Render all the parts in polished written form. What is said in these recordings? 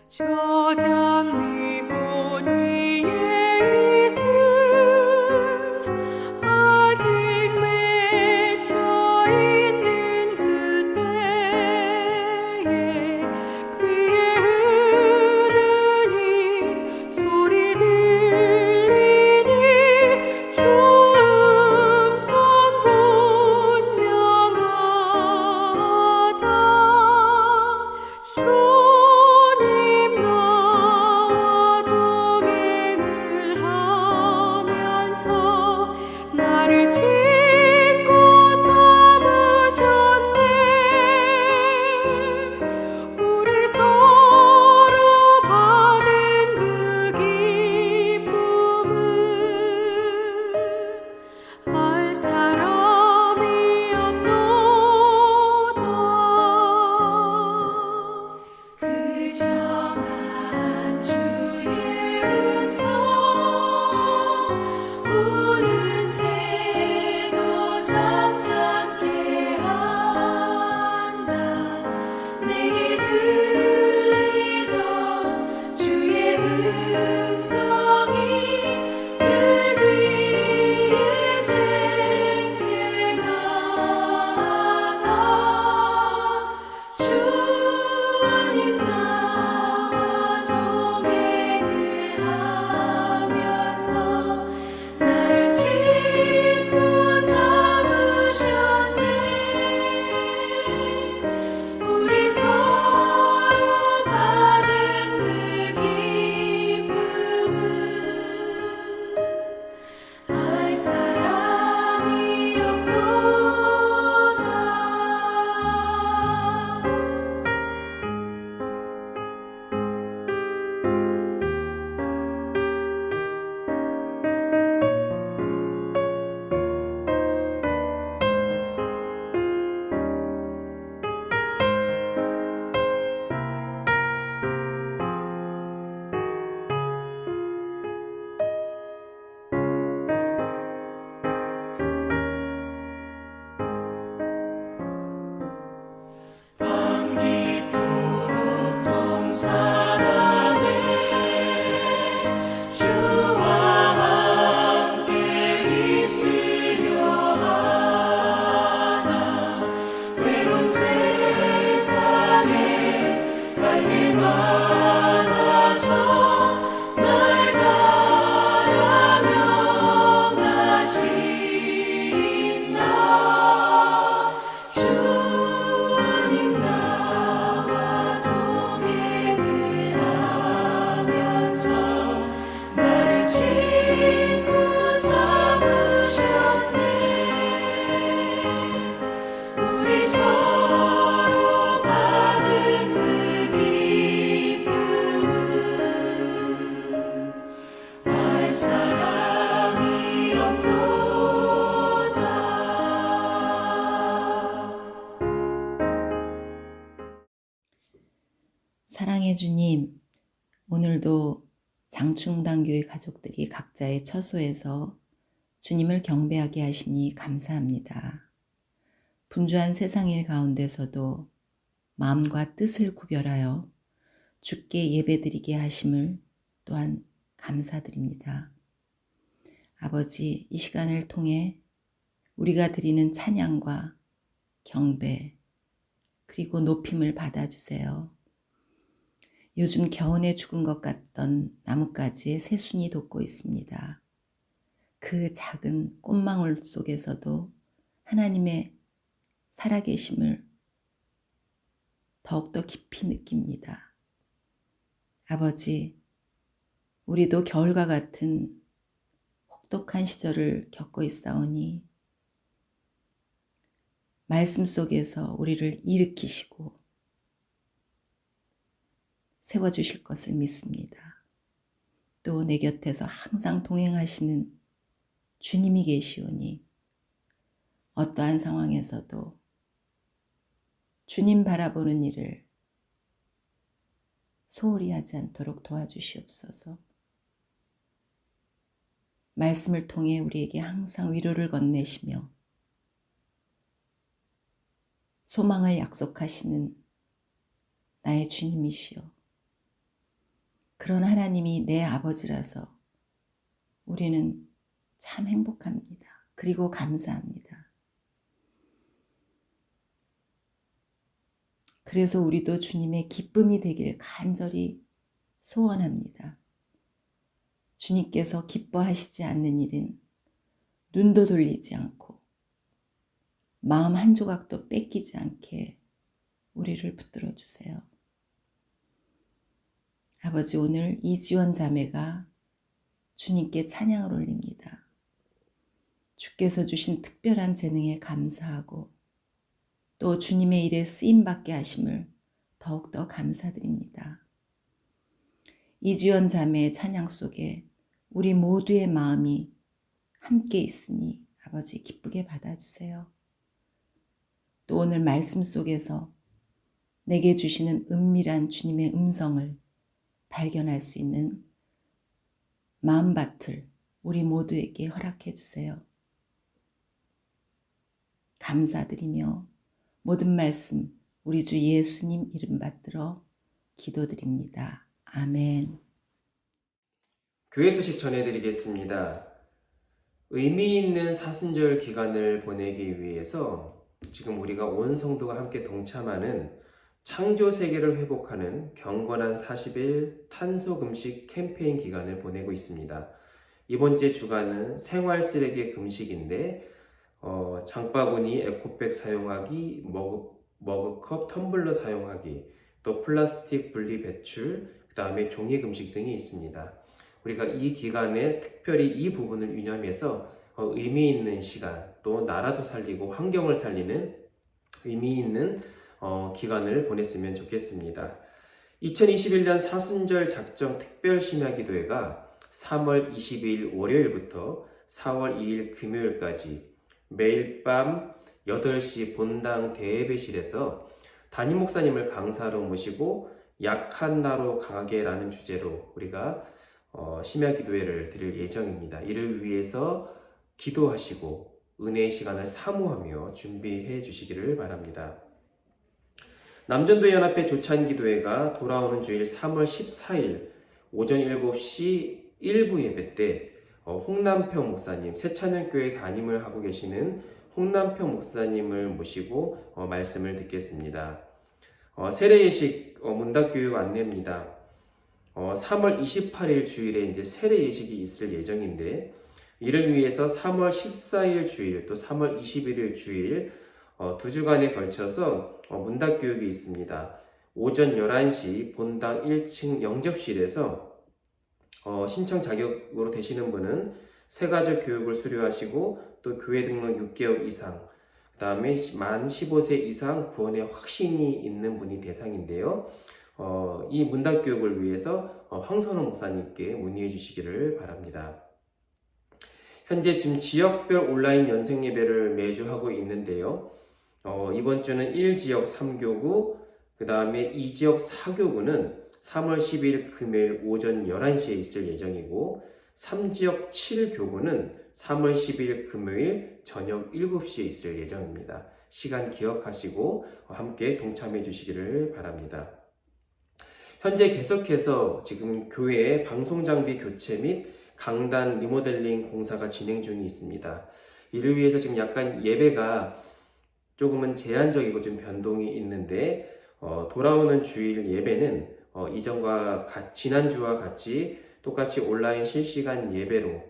저 장미꽃 위에 있음 아직 맺혀 있는 그때에 귀에 흐르는 이 소리 들리니 주 음성 분명하다. 주님 나와 동행을 하면서 나를 짓고 삼으셨네. 우리 서로 받은 그 기쁨은 알 사람이 없도다. 그 정한 주의 음성 우는 새도 잠잠케 한다. 내게 들리던 주의 음성이 늘 위에 쟁쟁하다. 주님 나와 동행을 하면서 나를 친구 삼으셨네. 우리 서로 받은 그 기쁨은 알 사람이 없도다. 밤 깊도록 동산하네. 주와 함께 있으려 하나. 외로운 세상에 갈 일 많아서 날 가라 명하시나. 주님 나와 동행을 하면서 나를 친구 삼으셨네. 우리 서로 받은 그 기쁨은 알 사람이 없도다. 사랑해 주님, 오늘도 장충당교회 가족들이 각자의 처소에서 주님을 경배하게 하시니 감사합니다. 분주한 세상 일 가운데서도 마음과 뜻을 구별하여 주께 예배드리게 하심을 또한 감사드립니다. 아버지, 이 시간을 통해 우리가 드리는 찬양과 경배 그리고 높임을 받아주세요. 요즘 겨우내 죽은 것 같던 나뭇가지에 새순이 돋고 있습니다. 그 작은 꽃망울 속에서도 하나님의 살아계심을 더욱더 깊이 느낍니다. 아버지, 우리도 겨울과 같은 혹독한 시절을 겪고 있사오니 말씀 속에서 우리를 일으키시고 세워주실 것을 믿습니다. 또 내 곁에서 항상 동행하시는 주님이 계시오니 어떠한 상황에서도 주님 바라보는 일을 소홀히 하지 않도록 도와주시옵소서. 말씀을 통해 우리에게 항상 위로를 건네시며 소망을 약속하시는 나의 주님이시여, 그런 하나님이 내 아버지라서 우리는 참 행복합니다. 그리고 감사합니다. 그래서 우리도 주님의 기쁨이 되길 간절히 소원합니다. 주님께서 기뻐하시지 않는 일은 눈도 돌리지 않고 마음 한 조각도 뺏기지 않게 우리를 붙들어 주세요. 아버지, 오늘 이지원 자매가 주님께 찬양을 올립니다. 주께서 주신 특별한 재능에 감사하고 또 주님의 일에 쓰임받게 하심을 더욱더 감사드립니다. 이지원 자매의 찬양 속에 우리 모두의 마음이 함께 있으니 아버지 기쁘게 받아주세요. 또 오늘 말씀 속에서 내게 주시는 은밀한 주님의 음성을 발견할 수 있는 마음밭을 우리 모두에게 허락해 주세요. 감사드리며 모든 말씀 우리 주 예수님 이름 받들어 기도드립니다. 아멘. 교회 소식 전해드리겠습니다. 의미 있는 사순절 기간을 보내기 위해서 지금 우리가 온 성도가 함께 동참하는 창조 세계를 회복하는 경건한 40일 탄소금식 캠페인 기간을 보내고 있습니다. 이번 주간은 생활 쓰레기 금식인데 장바구니 에코백 사용하기, 머그컵 텀블러 사용하기, 또 플라스틱 분리 배출, 그 다음에 종이 금식 등이 있습니다. 우리가 이 기간에 특별히 이 부분을 유념해서 의미 있는 시간, 또 나라도 살리고 환경을 살리는 의미 있는 기간을 보냈으면 좋겠습니다. 2021년 사순절 작정 특별 심야기도회가 3월 22일 월요일부터 4월 2일 금요일까지 매일 밤 8시 본당 대예배실에서 담임 목사님을 강사로 모시고 약한 나로 강하게라는 주제로 우리가 심야기도회를 드릴 예정입니다. 이를 위해서 기도하시고 은혜의 시간을 사모하며 준비해 주시기를 바랍니다. 남전도 연합회 조찬기도회가 돌아오는 주일 3월 14일 오전 7시 1부 예배 때 홍남표 목사님, 새찬양교회 담임을 하고 계시는 홍남표 목사님을 모시고 말씀을 듣겠습니다. 세례예식 문답교육 안내입니다. 3월 28일 주일에 이제 세례예식이 있을 예정인데 이를 위해서 3월 14일 주일 또 3월 21일 주일 두 주간에 걸쳐서 문답교육이 있습니다. 오전 11시 본당 1층 영접실에서 신청 자격으로 되시는 분은 새가족 교육을 수료하시고 또 교회 등록 6개월 이상, 그 다음에 만 15세 이상 구원의 확신이 있는 분이 대상인데요. 이 문답교육을 위해서 황선호 목사님께 문의해 주시기를 바랍니다. 현재 지금 지역별 온라인 연생 예배를 매주 하고 있는데요. 이번 주는 1지역 3교구, 그 다음에 2지역 4교구는 3월 10일 금요일 오전 11시에 있을 예정이고 3지역 7교구는 3월 10일 금요일 저녁 7시에 있을 예정입니다. 시간 기억하시고 함께 동참해 주시기를 바랍니다. 현재 계속해서 지금 교회의 방송장비 교체 및 강단 리모델링 공사가 진행 중에 있습니다. 이를 위해서 지금 약간 예배가 조금은 제한적이고 좀 변동이 있는데 돌아오는 주일 예배는 이전과 지난주와 같이 똑같이 온라인 실시간 예배로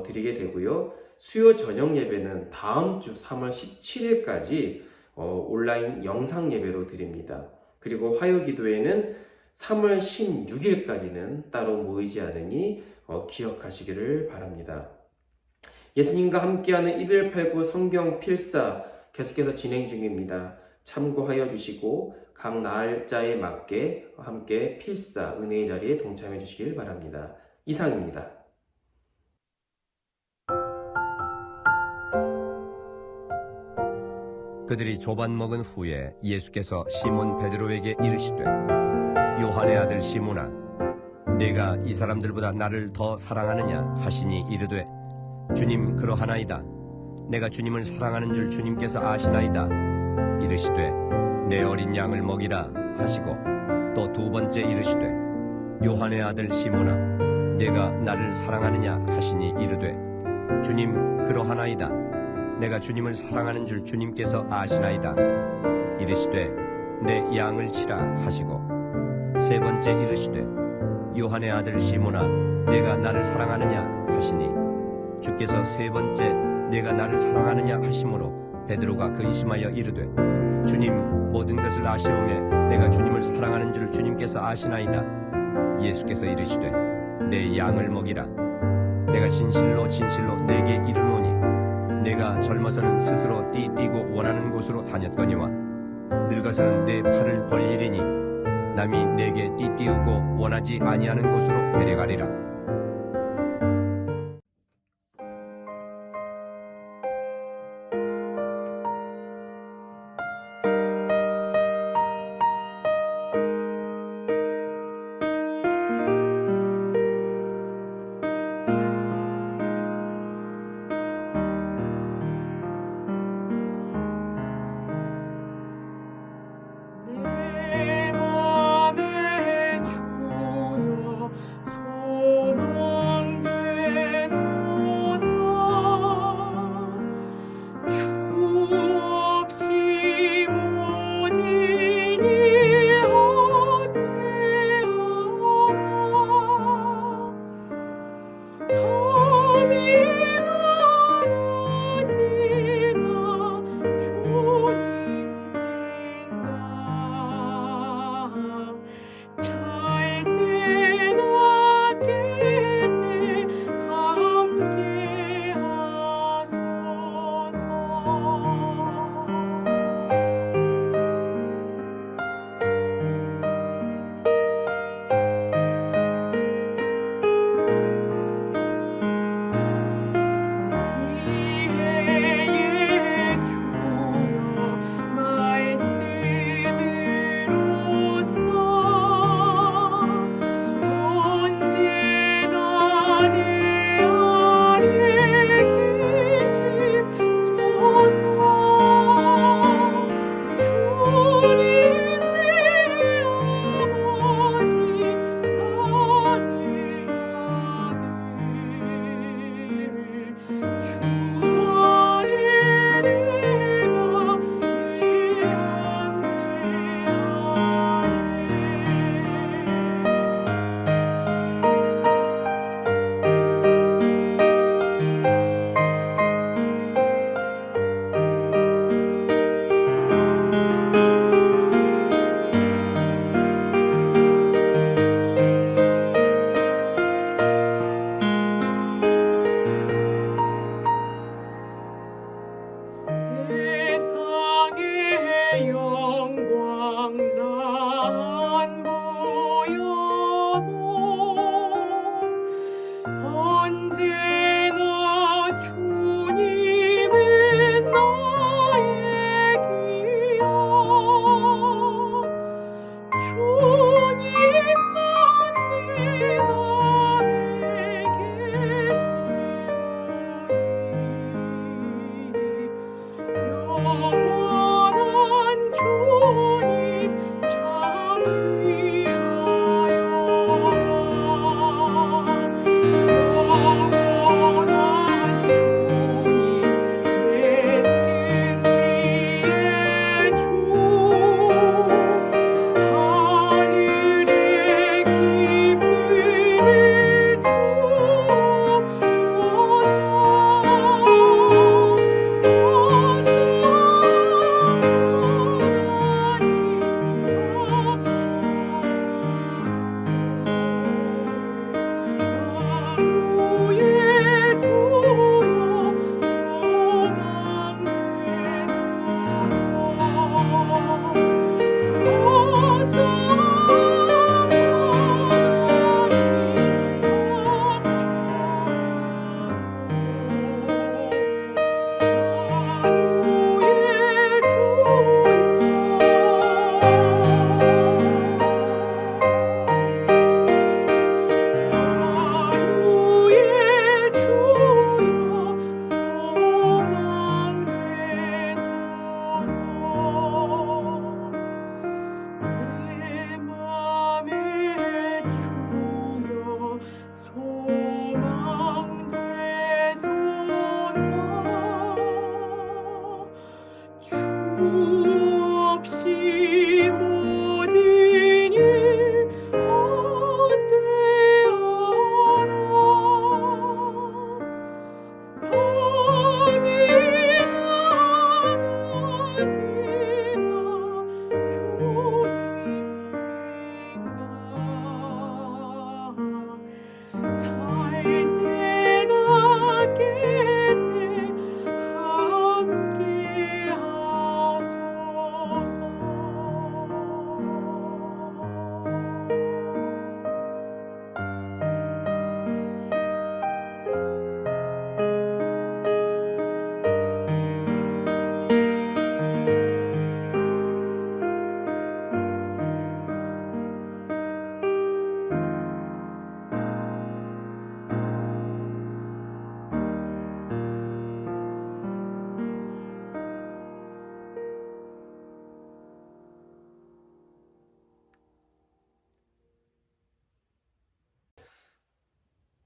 드리게 되고요. 수요 저녁 예배는 다음 주 3월 17일까지 온라인 영상 예배로 드립니다. 그리고 화요 기도회는 3월 16일까지는 따로 모이지 않으니 기억하시기를 바랍니다. 예수님과 함께하는 1189 성경 필사 계속해서 진행 중입니다. 참고하여 주시고 각 날짜에 맞게 함께 필사 은혜의 자리에 동참해 주시길 바랍니다. 이상입니다. 그들이 조반 먹은 후에 예수께서 시몬 베드로에게 이르시되 요한의 아들 시몬아 네가 이 사람들보다 나를 더 사랑하느냐 하시니 이르되 주님 그러하나이다. 내가 주님을 사랑하는 줄 주님께서 아시나이다. 이르시되 내 어린 양을 먹이라 하시고 또 두 번째 이르시되 요한의 아들 시몬아 내가 나를 사랑하느냐 하시니 이르되 주님 그러하나이다. 내가 주님을 사랑하는 줄 주님께서 아시나이다. 이르시되 내 양을 치라 하시고 세 번째 이르시되 요한의 아들 시몬아 내가 나를 사랑하느냐 하시니 주께서 세 번째 내가 나를 사랑하느냐 하심으로 베드로가 근심하여 이르되 주님 모든 것을 아시오매 내가 주님을 사랑하는 줄 주님께서 아시나이다. 예수께서 이르시되 내 양을 먹이라. 내가 진실로 진실로 내게 이르노니 내가 젊어서는 스스로 띠뛰고 원하는 곳으로 다녔거니와 늙어서는 내 팔을 벌리리니 남이 내게 띠띠우고 원하지 아니하는 곳으로 데려가리라. 내 맘의 주여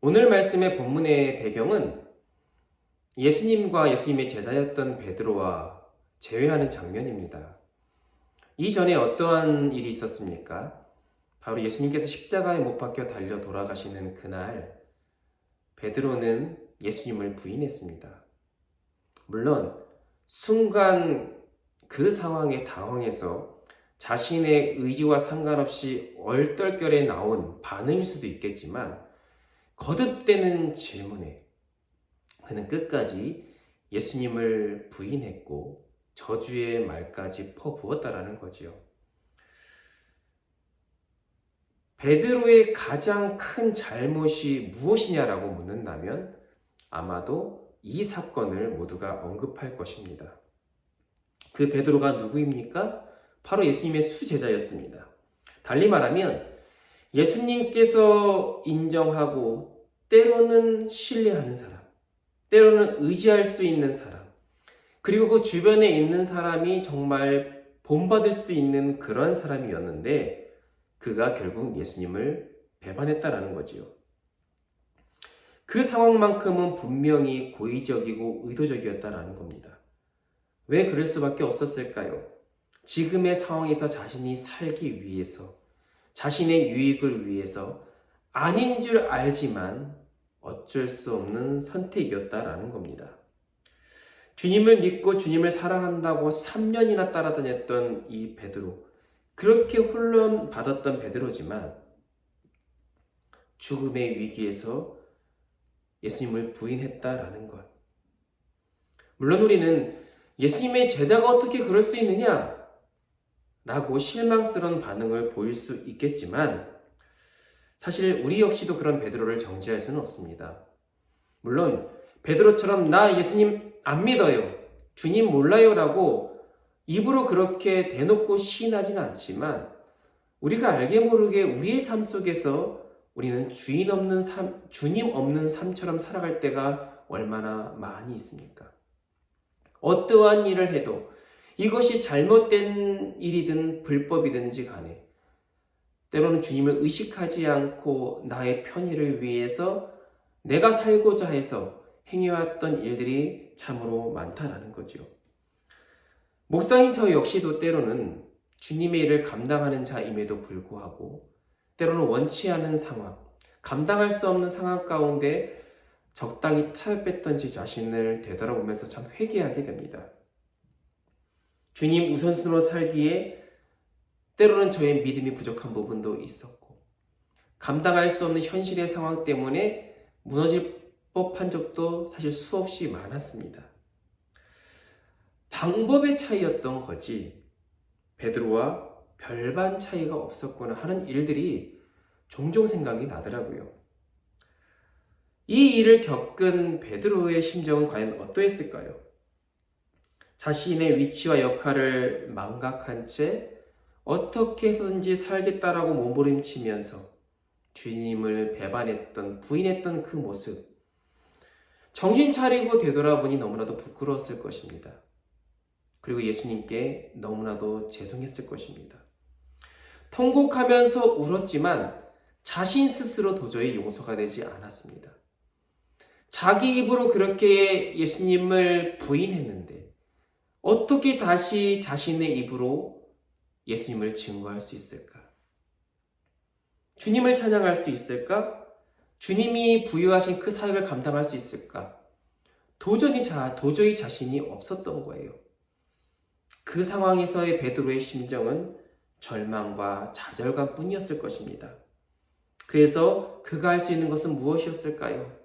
오늘 말씀의 본문의 배경은 예수님과 예수님의 제자였던 베드로와 재회하는 장면입니다. 이전에 어떠한 일이 있었습니까? 바로 예수님께서 십자가에 못 박혀 달려 돌아가시는 그날 베드로는 예수님을 부인했습니다. 물론 순간 그 상황에 당황해서 자신의 의지와 상관없이 얼떨결에 나온 반응일 수도 있겠지만 거듭되는 질문에 그는 끝까지 예수님을 부인했고 저주의 말까지 퍼부었다라는 거지요. 베드로의 가장 큰 잘못이 무엇이냐라고 묻는다면 아마도 이 사건을 모두가 언급할 것입니다. 그 베드로가 누구입니까? 바로 예수님의 수제자였습니다. 달리 말하면 예수님께서 인정하고 때로는 신뢰하는 사람, 때로는 의지할 수 있는 사람, 그리고 그 주변에 있는 사람이 정말 본받을 수 있는 그런 사람이었는데 그가 결국 예수님을 배반했다라는 거지요. 그 상황만큼은 분명히 고의적이고 의도적이었다라는 겁니다. 왜 그럴 수밖에 없었을까요? 지금의 상황에서 자신이 살기 위해서, 자신의 유익을 위해서 아닌 줄 알지만 어쩔 수 없는 선택이었다라는 겁니다. 주님을 믿고 주님을 사랑한다고 3년이나 따라다녔던 이 베드로, 그렇게 훈련받았던 베드로지만 죽음의 위기에서 예수님을 부인했다라는 것. 물론 우리는 예수님의 제자가 어떻게 그럴 수 있느냐? 라고 실망스러운 반응을 보일 수 있겠지만 사실 우리 역시도 그런 베드로를 정죄할 수는 없습니다. 물론 베드로처럼 나 예수님 안 믿어요, 주님 몰라요 라고 입으로 그렇게 대놓고 시인하지는 않지만 우리가 알게 모르게 우리의 삶 속에서 우리는 주님 없는 삶처럼 살아갈 때가 얼마나 많이 있습니까? 어떠한 일을 해도 이것이 잘못된 일이든 불법이든지 간에 때로는 주님을 의식하지 않고 나의 편의를 위해서 내가 살고자 해서 행해왔던 일들이 참으로 많다라는 거죠. 목사인 저 역시도 때로는 주님의 일을 감당하는 자임에도 불구하고 때로는 원치 않은 상황, 감당할 수 없는 상황 가운데 적당히 타협했던 제 자신을 되돌아보면서 참 회개하게 됩니다. 주님 우선순위로 살기에 때로는 저의 믿음이 부족한 부분도 있었고 감당할 수 없는 현실의 상황 때문에 무너질 법한 적도 사실 수없이 많았습니다. 방법의 차이였던 거지 베드로와 별반 차이가 없었구나 하는 일들이 종종 생각이 나더라고요. 이 일을 겪은 베드로의 심정은 과연 어떠했을까요? 자신의 위치와 역할을 망각한 채 어떻게 해서든지 살겠다라고 몸부림치면서 주님을 배반했던, 부인했던 그 모습, 정신 차리고 되돌아보니 너무나도 부끄러웠을 것입니다. 그리고 예수님께 너무나도 죄송했을 것입니다. 통곡하면서 울었지만 자신 스스로 도저히 용서가 되지 않았습니다. 자기 입으로 그렇게 예수님을 부인했는데 어떻게 다시 자신의 입으로 예수님을 증거할 수 있을까? 주님을 찬양할 수 있을까? 주님이 부여하신 그 사역을 감당할 수 있을까? 도저히 자신이 없었던 거예요. 그 상황에서의 베드로의 심정은 절망과 좌절감 뿐이었을 것입니다. 그래서 그가 할 수 있는 것은 무엇이었을까요?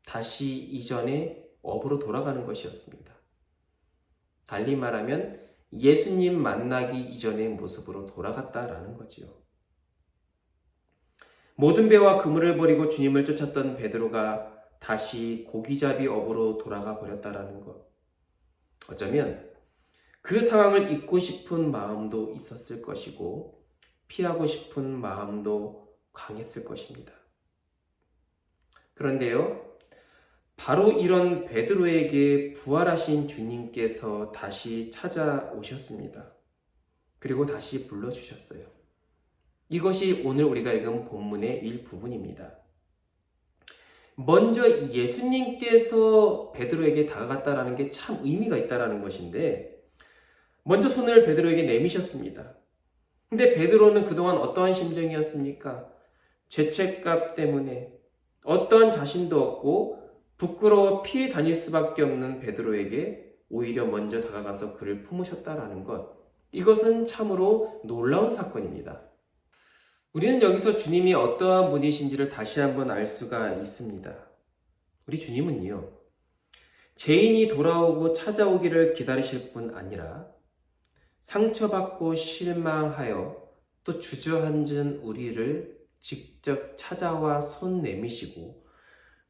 다시 이전의 업으로 돌아가는 것이었습니다. 달리 말하면 예수님 만나기 이전의 모습으로 돌아갔다라는 거지요. 모든 배와 그물을 버리고 주님을 쫓았던 베드로가 다시 고기잡이 업으로 돌아가 버렸다라는 것. 어쩌면 그 상황을 잊고 싶은 마음도 있었을 것이고 피하고 싶은 마음도 강했을 것입니다. 그런데요, 바로 이런 베드로에게 부활하신 주님께서 다시 찾아오셨습니다. 그리고 다시 불러주셨어요. 이것이 오늘 우리가 읽은 본문의 일부분입니다. 먼저 예수님께서 베드로에게 다가갔다라는 게 참 의미가 있다라는 것인데, 먼저 손을 베드로에게 내미셨습니다. 근데 베드로는 그동안 어떠한 심정이었습니까? 죄책감 때문에 어떠한 자신도 없고 부끄러워 피해 다닐 수밖에 없는 베드로에게 오히려 먼저 다가가서 그를 품으셨다라는 것, 이것은 참으로 놀라운 사건입니다. 우리는 여기서 주님이 어떠한 분이신지를 다시 한번 알 수가 있습니다. 우리 주님은요, 죄인이 돌아오고 찾아오기를 기다리실 뿐 아니라 상처받고 실망하여 또 주저앉은 우리를 직접 찾아와 손 내미시고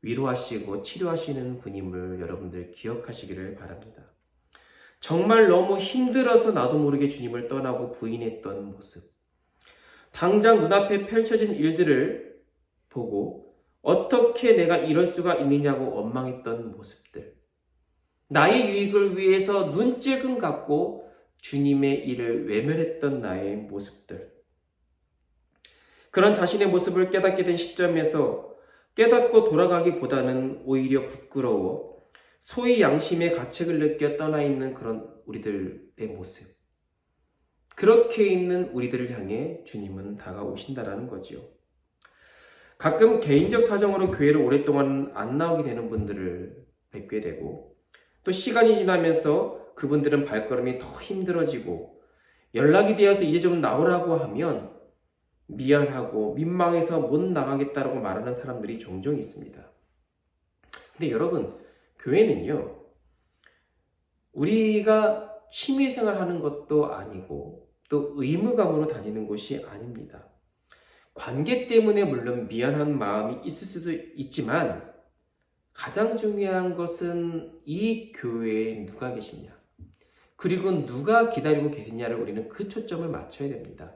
위로하시고 치료하시는 분임을 여러분들 기억하시기를 바랍니다. 정말 너무 힘들어서 나도 모르게 주님을 떠나고 부인했던 모습, 당장 눈앞에 펼쳐진 일들을 보고 어떻게 내가 이럴 수가 있느냐고 원망했던 모습들, 나의 유익을 위해서 눈찔끔 갖고 주님의 일을 외면했던 나의 모습들, 그런 자신의 모습을 깨닫게 된 시점에서 깨닫고 돌아가기보다는 오히려 부끄러워 소위 양심의 가책을 느껴 떠나 있는 그런 우리들의 모습, 그렇게 있는 우리들을 향해 주님은 다가오신다라는 거지요. 가끔 개인적 사정으로 교회를 오랫동안 안 나오게 되는 분들을 뵙게 되고, 또 시간이 지나면서 그분들은 발걸음이 더 힘들어지고 연락이 되어서 이제 좀 나오라고 하면 미안하고 민망해서 못 나가겠다라고 말하는 사람들이 종종 있습니다. 근데 여러분, 교회는요, 우리가 취미생활 하는 것도 아니고 또 의무감으로 다니는 곳이 아닙니다. 관계 때문에 물론 미안한 마음이 있을 수도 있지만 가장 중요한 것은 이 교회에 누가 계시냐, 그리고 누가 기다리고 계시냐를 우리는 그 초점을 맞춰야 됩니다.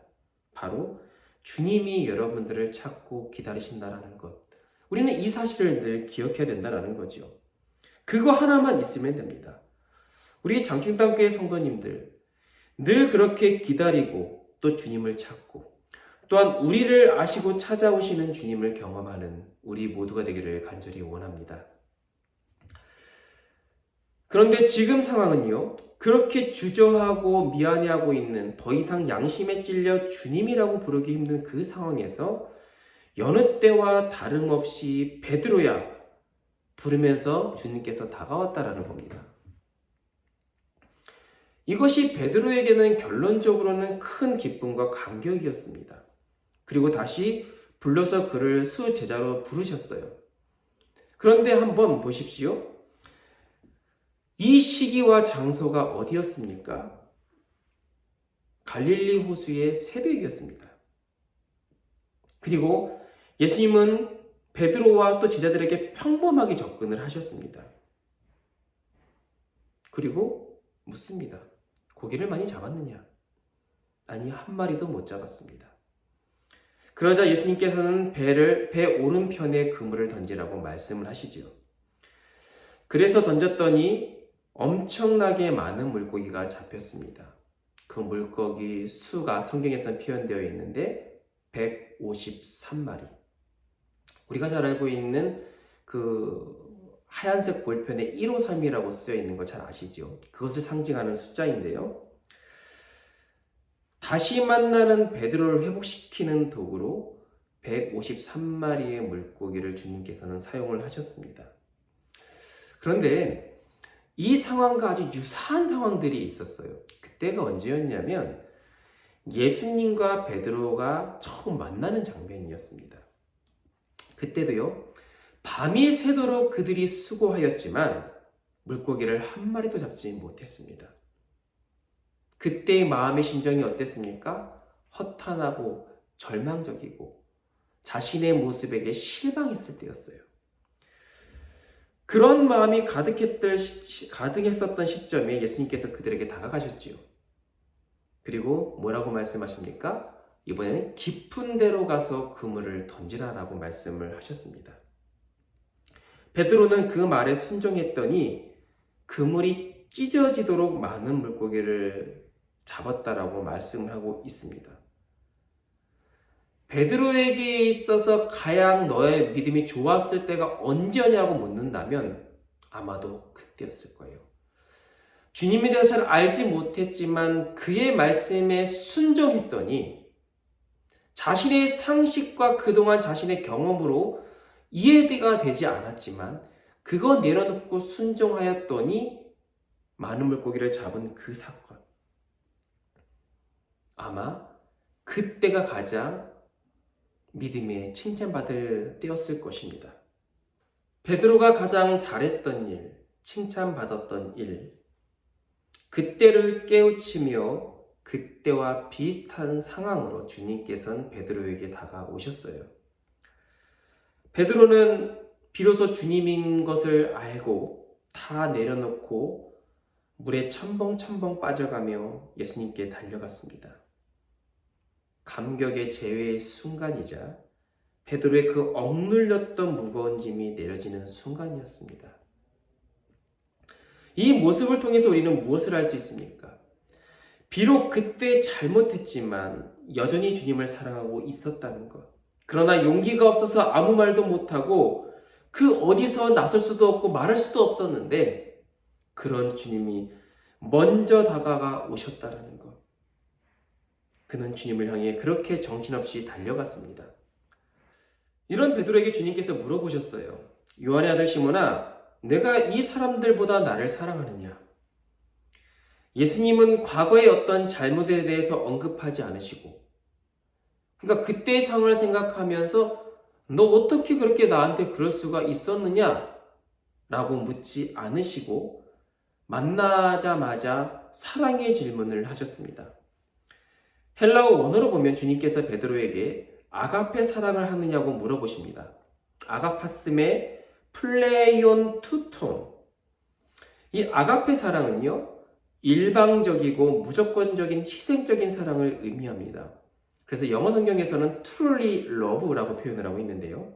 바로 주님이 여러분들을 찾고 기다리신다는 것, 우리는 이 사실을 늘 기억해야 된다는 거죠. 그거 하나만 있으면 됩니다. 우리 장충당교회 성도님들, 늘 그렇게 기다리고 또 주님을 찾고 또한 우리를 아시고 찾아오시는 주님을 경험하는 우리 모두가 되기를 간절히 원합니다. 그런데 지금 상황은요, 그렇게 주저하고 미안해하고 있는, 더 이상 양심에 찔려 주님이라고 부르기 힘든 그 상황에서 여느 때와 다름없이 베드로야 부르면서 주님께서 다가왔다라는 겁니다. 이것이 베드로에게는 결론적으로는 큰 기쁨과 감격이었습니다. 그리고 다시 불러서 그를 수제자로 부르셨어요. 그런데 한번 보십시오. 이 시기와 장소가 어디였습니까? 갈릴리 호수의 새벽이었습니다. 그리고 예수님은 베드로와 또 제자들에게 평범하게 접근을 하셨습니다. 그리고 묻습니다. 고기를 많이 잡았느냐? 아니, 한 마리도 못 잡았습니다. 그러자 예수님께서는 배 오른편에 그물을 던지라고 말씀을 하시지요. 그래서 던졌더니 엄청나게 많은 물고기가 잡혔습니다. 그 물고기 수가 성경에서 표현되어 있는데 153마리. 우리가 잘 알고 있는 그 하얀색 볼펜에 153이라고 쓰여 있는 거 잘 아시죠? 그것을 상징하는 숫자인데요. 다시 만나는 베드로를 회복시키는 도구로 153마리의 물고기를 주님께서는 사용을 하셨습니다. 그런데 이 상황과 아주 유사한 상황들이 있었어요. 그때가 언제였냐면 예수님과 베드로가 처음 만나는 장면이었습니다. 그때도요, 밤이 새도록 그들이 수고하였지만 물고기를 한 마리도 잡지 못했습니다. 그때의 마음의 심정이 어땠습니까? 허탄하고 절망적이고 자신의 모습에게 실망했을 때였어요. 그런 마음이 가득했었던 시점에 예수님께서 그들에게 다가가셨지요. 그리고 뭐라고 말씀하십니까? 이번에는 깊은 데로 가서 그물을 던지라라고 말씀을 하셨습니다. 베드로는 그 말에 순종했더니 그물이 찢어지도록 많은 물고기를 잡았다라고 말씀을 하고 있습니다. 베드로에게 있어서 가장 너의 믿음이 좋았을 때가 언제냐고 묻는다면 아마도 그때였을 거예요. 주님에 대해서 잘 알지 못했지만 그의 말씀에 순종했더니 자신의 상식과 그동안 자신의 경험으로 이해가 되지 않았지만 그거 내려놓고 순종하였더니 많은 물고기를 잡은 그 사건. 아마 그때가 가장 믿음에 칭찬받을 때였을 것입니다. 베드로가 가장 잘했던 일, 칭찬받았던 일, 그때를 깨우치며 그때와 비슷한 상황으로 주님께서는 베드로에게 다가오셨어요. 베드로는 비로소 주님인 것을 알고 다 내려놓고 물에 첨벙첨벙 빠져가며 예수님께 달려갔습니다. 감격의 재회의 순간이자 베드로의 그 억눌렸던 무거운 짐이 내려지는 순간이었습니다. 이 모습을 통해서 우리는 무엇을 알 수 있습니까? 비록 그때 잘못했지만 여전히 주님을 사랑하고 있었다는 것. 그러나 용기가 없어서 아무 말도 못하고 그 어디서 나설 수도 없고 말할 수도 없었는데 그런 주님이 먼저 다가가 오셨다는 것. 그는 주님을 향해 그렇게 정신없이 달려갔습니다. 이런 베드로에게 주님께서 물어보셨어요. 요한의 아들 시몬아, 내가 이 사람들보다 나를 사랑하느냐? 예수님은 과거의 어떤 잘못에 대해서 언급하지 않으시고, 그러니까 그때의 상황을 생각하면서 너 어떻게 그렇게 나한테 그럴 수가 있었느냐? 라고 묻지 않으시고 만나자마자 사랑의 질문을 하셨습니다. 헬라어 원어로 보면 주님께서 베드로에게 아가페 사랑을 하느냐고 물어보십니다. 아가파스메 플레이온 투톤. 이 아가페 사랑은요, 일방적이고 무조건적인 희생적인 사랑을 의미합니다. 그래서 영어 성경에서는 truly love라고 표현을 하고 있는데요.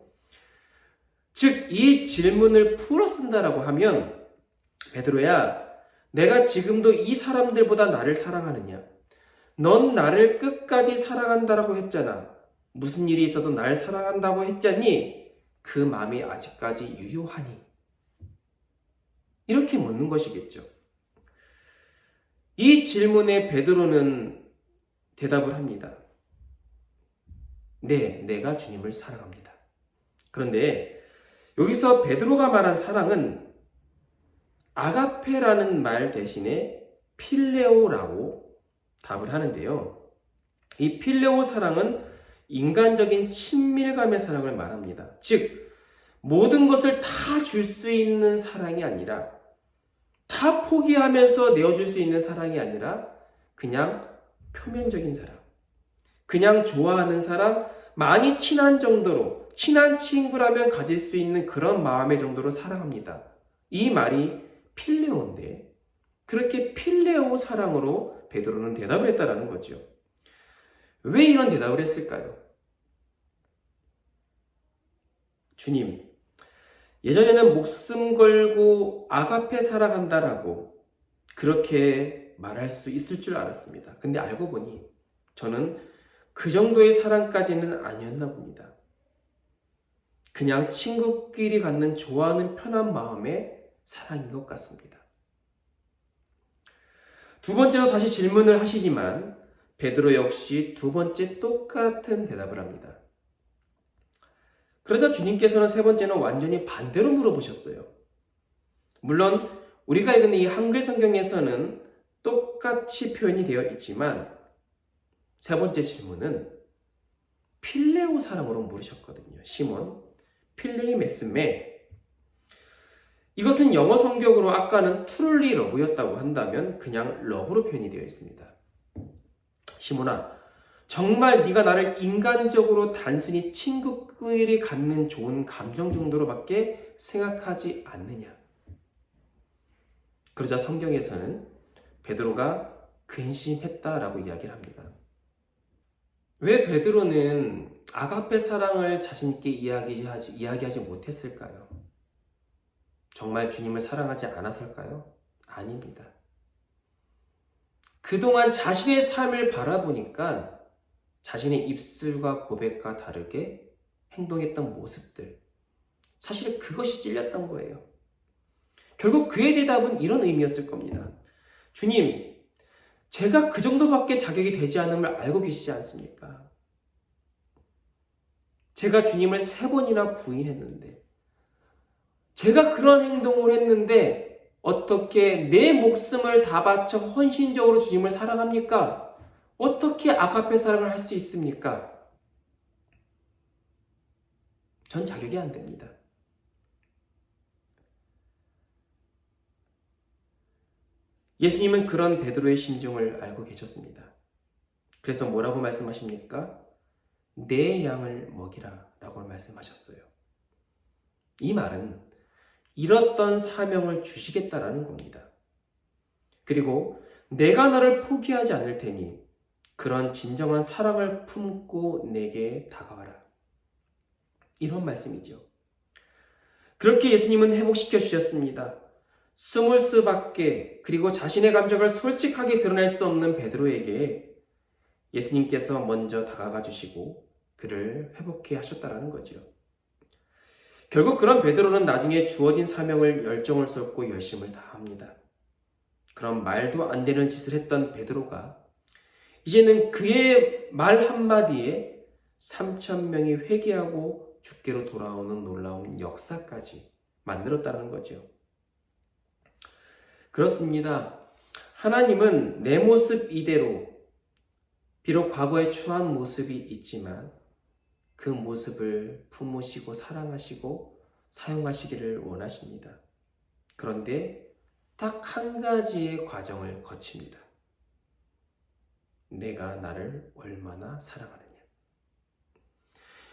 즉, 이 질문을 풀어 쓴다라고 하면 베드로야, 내가 지금도 이 사람들보다 나를 사랑하느냐? 넌 나를 끝까지 사랑한다라고 했잖아. 무슨 일이 있어도 날 사랑한다고 했잖니? 그 마음이 아직까지 유효하니? 이렇게 묻는 것이겠죠. 이 질문에 베드로는 대답을 합니다. 네, 내가 주님을 사랑합니다. 그런데 여기서 베드로가 말한 사랑은 아가페라는 말 대신에 필레오라고 답을 하는데요. 이 필레오 사랑은 인간적인 친밀감의 사랑을 말합니다. 즉, 모든 것을 다 줄 수 있는 사랑이 아니라, 다 포기하면서 내어줄 수 있는 사랑이 아니라 그냥 표면적인 사랑, 그냥 좋아하는 사람, 많이 친한 정도로, 친한 친구라면 가질 수 있는 그런 마음의 정도로 사랑합니다. 이 말이 필레오인데 그렇게 필레오 사랑으로 베드로는 대답을 했다라는 거죠. 왜 이런 대답을 했을까요? 주님, 예전에는 목숨 걸고 아가페 사랑한다라고 그렇게 말할 수 있을 줄 알았습니다. 근데 알고 보니 저는 그 정도의 사랑까지는 아니었나 봅니다. 그냥 친구끼리 갖는 좋아하는 편한 마음의 사랑인 것 같습니다. 두 번째로 다시 질문을 하시지만 베드로 역시 두 번째 똑같은 대답을 합니다. 그러자 주님께서는 세 번째는 완전히 반대로 물어보셨어요. 물론 우리가 읽는 이 한글 성경에서는 똑같이 표현이 되어 있지만 세 번째 질문은 필레오 사랑으로 물으셨거든요. 시몬, 필레이 메스메. 이것은 영어 성격으로 아까는 truly love였다고 한다면 그냥 love로 표현이 되어 있습니다. 시몬아, 정말 네가 나를 인간적으로 단순히 친구끼리 갖는 좋은 감정 정도로밖에 생각하지 않느냐? 그러자 성경에서는 베드로가 근심했다라고 이야기를 합니다. 왜 베드로는 아가페 사랑을 자신 있게 이야기하지 못했을까요? 정말 주님을 사랑하지 않았을까요? 아닙니다. 그동안 자신의 삶을 바라보니까 자신의 입술과 고백과 다르게 행동했던 모습들, 사실 그것이 찔렸던 거예요. 결국 그의 대답은 이런 의미였을 겁니다. 주님, 제가 그 정도밖에 자격이 되지 않음을 알고 계시지 않습니까? 제가 주님을 3번이나 부인했는데, 제가 그런 행동을 했는데 어떻게 내 목숨을 다 바쳐 헌신적으로 주님을 사랑합니까? 어떻게 아가페 사랑을 할 수 있습니까? 전 자격이 안 됩니다. 예수님은 그런 베드로의 심정을 알고 계셨습니다. 그래서 뭐라고 말씀하십니까? 내 양을 먹이라 라고 말씀하셨어요. 이 말은 잃었던 사명을 주시겠다라는 겁니다. 그리고 내가 너를 포기하지 않을 테니 그런 진정한 사랑을 품고 내게 다가와라. 이런 말씀이죠. 그렇게 예수님은 회복시켜 주셨습니다. 스물스밖에 그리고 자신의 감정을 솔직하게 드러낼 수 없는 베드로에게 예수님께서 먼저 다가가 주시고 그를 회복해 하셨다라는 거죠. 결국 그런 베드로는 나중에 주어진 사명을 열정을 쏟고 열심을 다합니다. 그런 말도 안 되는 짓을 했던 베드로가 이제는 그의 말 한마디에 3,000명이 회개하고 주께로 돌아오는 놀라운 역사까지 만들었다는 거죠. 그렇습니다. 하나님은 내 모습 이대로 비록 과거에 추한 모습이 있지만 그 모습을 품으시고 사랑하시고 사용하시기를 원하십니다. 그런데 딱 한 가지의 과정을 거칩니다. 내가 나를 얼마나 사랑하느냐.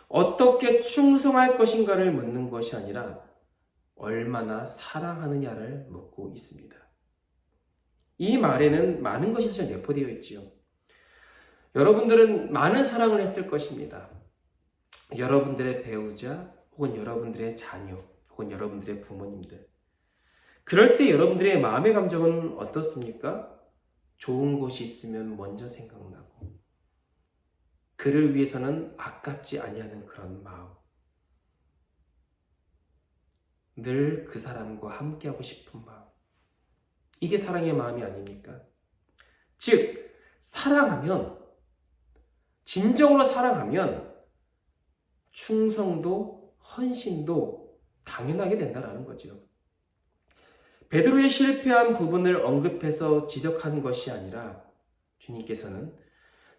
어떻게 충성할 것인가를 묻는 것이 아니라 얼마나 사랑하느냐를 묻고 있습니다. 이 말에는 많은 것이 사실 내포되어 있지요. 여러분들은 많은 사랑을 했을 것입니다. 여러분들의 배우자, 혹은 여러분들의 자녀, 혹은 여러분들의 부모님들. 그럴 때 여러분들의 마음의 감정은 어떻습니까? 좋은 것이 있으면 먼저 생각나고 그를 위해서는 아깝지 아니하는 그런 마음. 늘 그 사람과 함께하고 싶은 마음. 이게 사랑의 마음이 아닙니까? 즉, 사랑하면, 진정으로 사랑하면 충성도, 헌신도 당연하게 된다는 거죠. 베드로의 실패한 부분을 언급해서 지적한 것이 아니라 주님께서는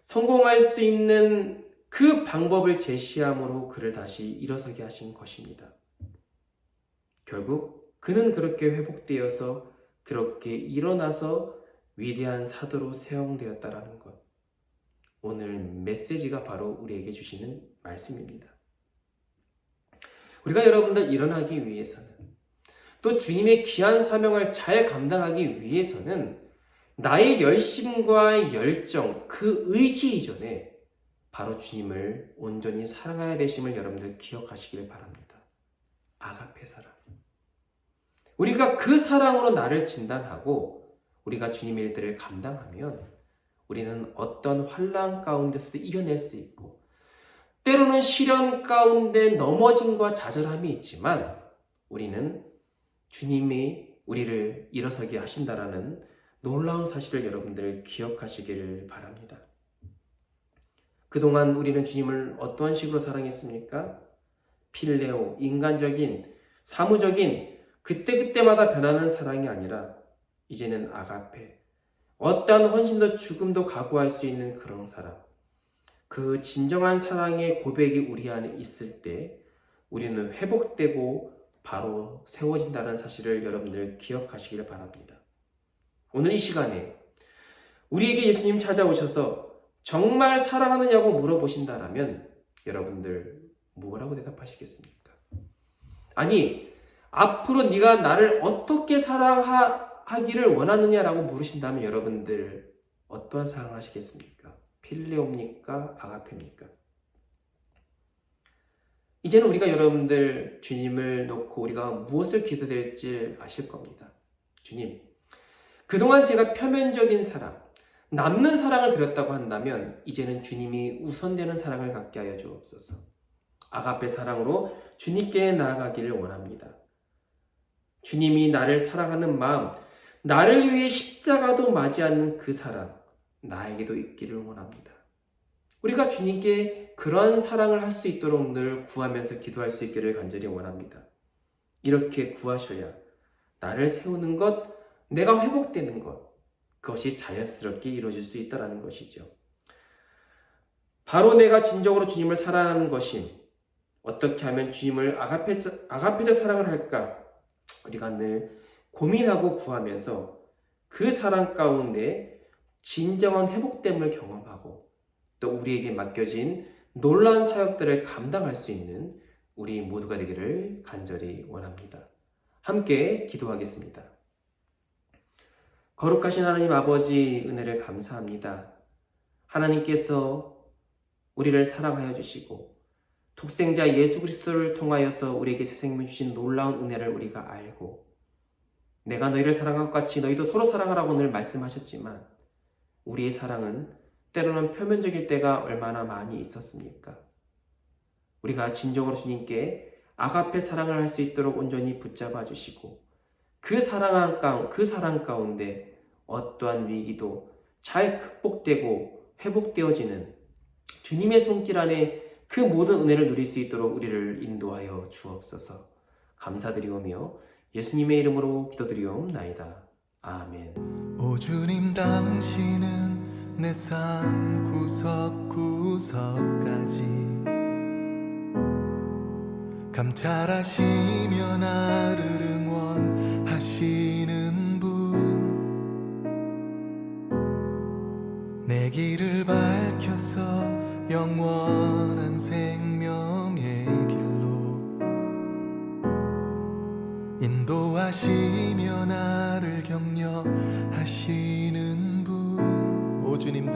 성공할 수 있는 그 방법을 제시함으로 그를 다시 일어서게 하신 것입니다. 결국 그는 그렇게 회복되어서 그렇게 일어나서 위대한 사도로 세움되었다라는 것. 오늘 메시지가 바로 우리에게 주시는 말씀입니다. 우리가 여러분들 일어나기 위해서는 또 주님의 귀한 사명을 잘 감당하기 위해서는 나의 열심과 열정, 그 의지 이전에 바로 주님을 온전히 사랑해야 되심을 여러분들 기억하시길 바랍니다. 아가페 사랑. 우리가 그 사랑으로 나를 진단하고 우리가 주님의 일들을 감당하면 우리는 어떤 환난 가운데서도 이겨낼 수 있고 때로는 시련 가운데 넘어짐과 좌절함이 있지만 우리는 주님이 우리를 일어서게 하신다라는 놀라운 사실을 여러분들 기억하시기를 바랍니다. 그동안 우리는 주님을 어떠한 식으로 사랑했습니까? 필레오, 인간적인, 사무적인, 그때그때마다 변하는 사랑이 아니라 이제는 아가페, 어떠한 헌신도 죽음도 각오할 수 있는 그런 사랑. 그 진정한 사랑의 고백이 우리 안에 있을 때 우리는 회복되고 바로 세워진다는 사실을 여러분들 기억하시기를 바랍니다. 오늘 이 시간에 우리에게 예수님 찾아오셔서 정말 사랑하느냐고 물어보신다라면 여러분들 뭐라고 대답하시겠습니까? 아니, 앞으로 네가 나를 어떻게 사랑하기를 원하느냐라고 물으신다면 여러분들 어떠한 사랑하시겠습니까? 필레오입니까? 아가페입니까? 이제는 우리가 여러분들 주님을 놓고 우리가 무엇을 기도될지 아실 겁니다. 주님, 그동안 제가 표면적인 사랑, 남는 사랑을 드렸다고 한다면 이제는 주님이 우선되는 사랑을 갖게 하여 주옵소서. 아가페 사랑으로 주님께 나아가기를 원합니다. 주님이 나를 사랑하는 마음, 나를 위해 십자가도 맞이하는 그 사랑, 나에게도 있기를 원합니다. 우리가 주님께 그런 사랑을 할 수 있도록 늘 구하면서 기도할 수 있기를 간절히 원합니다. 이렇게 구하셔야 나를 세우는 것, 내가 회복되는 것, 그것이 자연스럽게 이루어질 수 있다는 것이죠. 바로 내가 진정으로 주님을 사랑하는 것임, 어떻게 하면 주님을 아가페적 사랑을 할까? 우리가 늘 고민하고 구하면서 그 사랑 가운데 진정한 회복됨을 경험하고 또 우리에게 맡겨진 놀라운 사역들을 감당할 수 있는 우리 모두가 되기를 간절히 원합니다. 함께 기도하겠습니다. 거룩하신 하나님 아버지, 은혜를 감사합니다. 하나님께서 우리를 사랑하여 주시고 독생자 예수 그리스도를 통하여서 우리에게 새 생명 주신 놀라운 은혜를 우리가 알고, 내가 너희를 사랑한 것 같이 너희도 서로 사랑하라고 늘 말씀하셨지만 우리의 사랑은 때로는 표면적일 때가 얼마나 많이 있었습니까? 우리가 진정으로 주님께 아가페 사랑을 할 수 있도록 온전히 붙잡아 주시고 그 사랑 가운데 어떠한 위기도 잘 극복되고 회복되어지는 주님의 손길 안에 그 모든 은혜를 누릴 수 있도록 우리를 인도하여 주옵소서. 감사드리오며 예수님의 이름으로 기도드리옵나이다. 아멘. 오 주님, 당신은 내 삶 구석구석까지 감찰하시며 나를 응원하시는 분, 내 길을 밝혀서 영원한 생명의 길로 인도하시며 나를 격려하시는 분, 오 주님,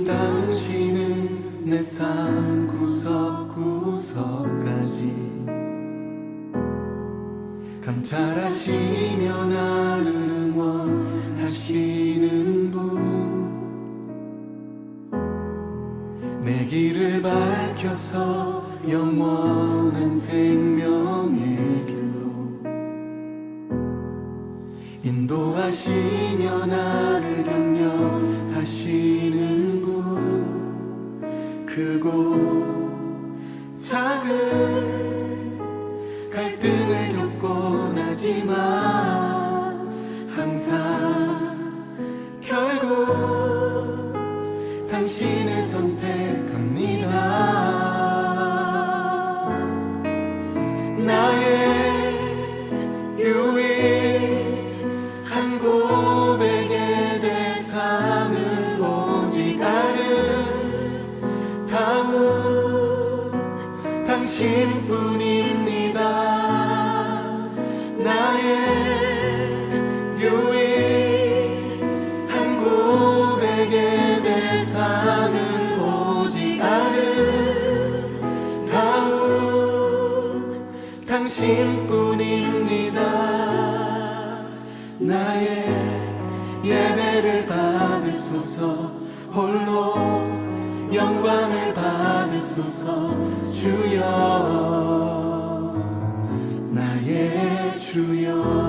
당신은 내 삶 구석구석까지 감찰하시며 나를 응원하시는 분, 내 길을 밝혀서 영원한 생명의 길로 인도하시며 나를 격려하시는 분, 크고 작은 갈등을 겪곤 하지만 항상 결국 당신을 선택합니다. 나의 유일한 고백의 대상은 오직 아름다운 당신뿐입니다. 나의 유일한 고백의 대상은 오직 아름다운 당신뿐입니다. 나의 예배를 받으소서, 홀로 영광을 받으소서. 주여, 나의 주여.